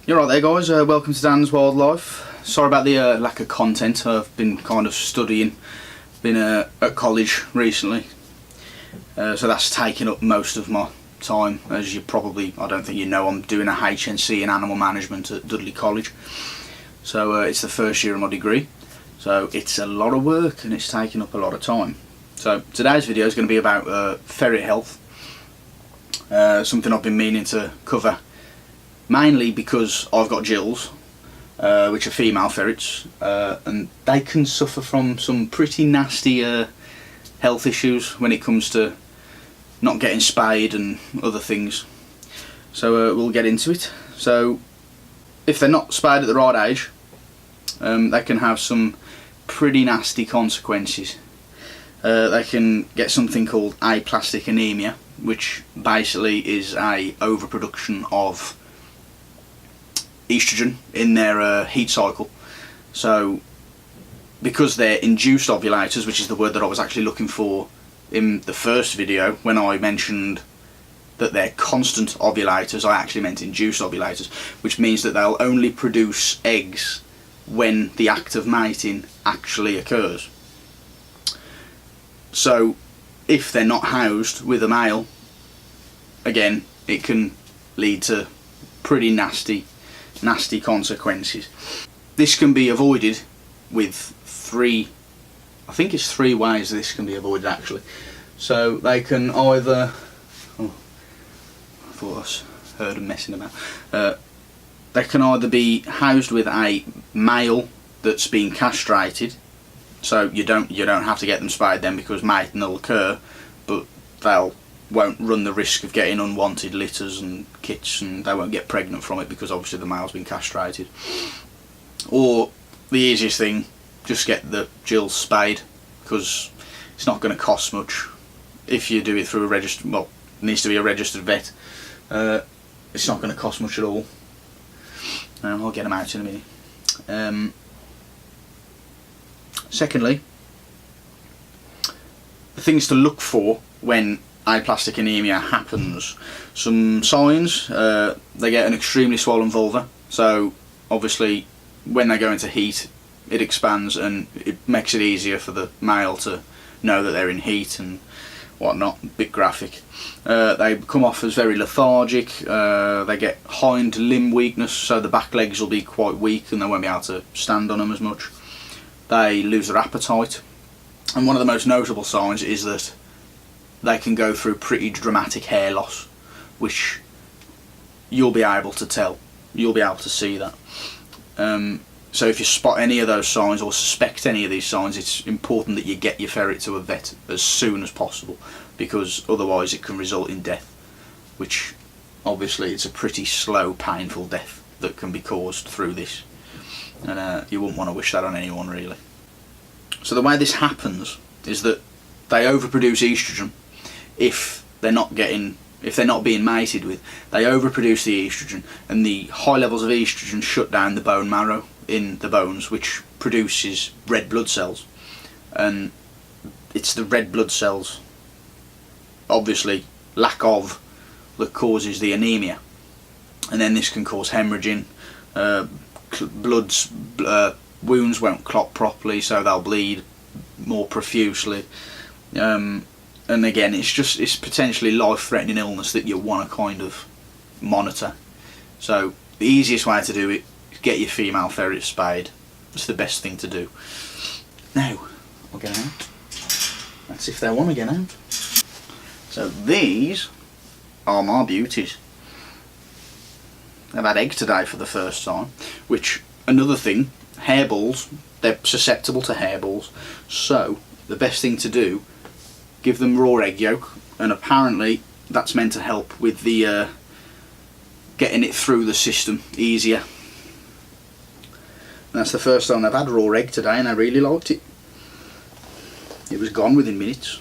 You're right there, guys. Welcome to Dan's Wildlife. Sorry about the lack of content. I've been kind of studying, been at college recently, so that's taken up most of my time. As you probably, I don't think you know, I'm doing a HNC in animal management at Dudley College. So it's the first year of my degree. So it's a lot of work and it's taking up a lot of time. So today's video is going to be about ferret health. Something I've been meaning to cover, mainly because I've got gills, which are female ferrets, and they can suffer from some pretty nasty health issues when it comes to not getting spayed and other things. So we'll get into it. So if they're not spayed at the right age, they can have some pretty nasty consequences. They can get something called aplastic anemia, which basically is a overproduction of estrogen in their heat cycle. So because they're induced ovulators, which is the word that I was actually looking for in the first video when I mentioned that they're constant ovulators, I actually meant induced ovulators, which means that they'll only produce eggs when the act of mating actually occurs. So if they're not housed with a male, again, it can lead to pretty nasty consequences. This can be avoided with three ways this can be avoided actually. So they can either, I thought I heard them messing about. They can either be housed with a male that's been castrated, so you don't have to get them spayed then, because mating will occur, but won't run the risk of getting unwanted litters and kits, and they won't get pregnant from it because obviously the male's been castrated. Or the easiest thing, just get the gills spayed, because it's not going to cost much if you do it through a registered, well, it needs to be a registered vet. It's not going to cost much at all. I'll get them out in a minute. Secondly, the things to look for when aplastic anemia happens. Some signs: they get an extremely swollen vulva, so obviously when they go into heat it expands and it makes it easier for the male to know that they're in heat and whatnot. A bit graphic. They come off as very lethargic. They get hind limb weakness, so the back legs will be quite weak and they won't be able to stand on them as much. They lose their appetite, and one of the most notable signs is that they can go through pretty dramatic hair loss, which you'll be able to tell. You'll be able to see that. So if you spot any of those signs or suspect any of these signs, it's important that you get your ferret to a vet as soon as possible, because otherwise it can result in death, which obviously it's a pretty slow, painful death that can be caused through this, and you wouldn't want to wish that on anyone really. So the way this happens is that they overproduce estrogen. If they're not being mated with, they overproduce the estrogen, and the high levels of estrogen shut down the bone marrow in the bones, which produces red blood cells, and it's the red blood cells, obviously lack of, that causes the anemia, and then this can cause hemorrhaging. Wounds won't clot properly, so they'll bleed more profusely. And again, it's potentially life-threatening illness that you want to kind of monitor. So the easiest way to do it is get your female ferret spayed. It's the best thing to do. Now, I'll get out. That's if they want to get out. So these are my beauties. They've had eggs today for the first time, which, another thing, hairballs, they're susceptible to hairballs, so the best thing to do, give them raw egg yolk, and apparently that's meant to help with the getting it through the system easier. And that's the first time they've had raw egg today, and I really liked it. It was gone within minutes.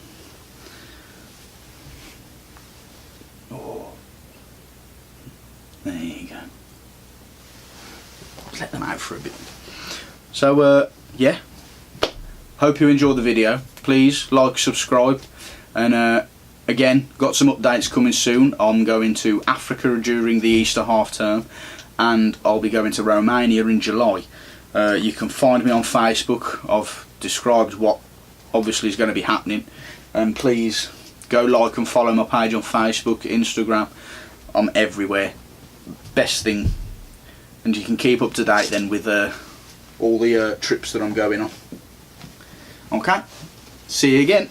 Oh, there you go. Let them out for a bit. So yeah, hope you enjoyed the video. Please like, subscribe, and again, got some updates coming soon. I'm going to Africa during the Easter half term, and I'll be going to Romania in July. You can find me on Facebook. I've described what obviously is going to be happening, and please go like and follow my page on Facebook, Instagram. I'm everywhere. Best thing, and you can keep up to date then with all the trips that I'm going on. Okay, see you again.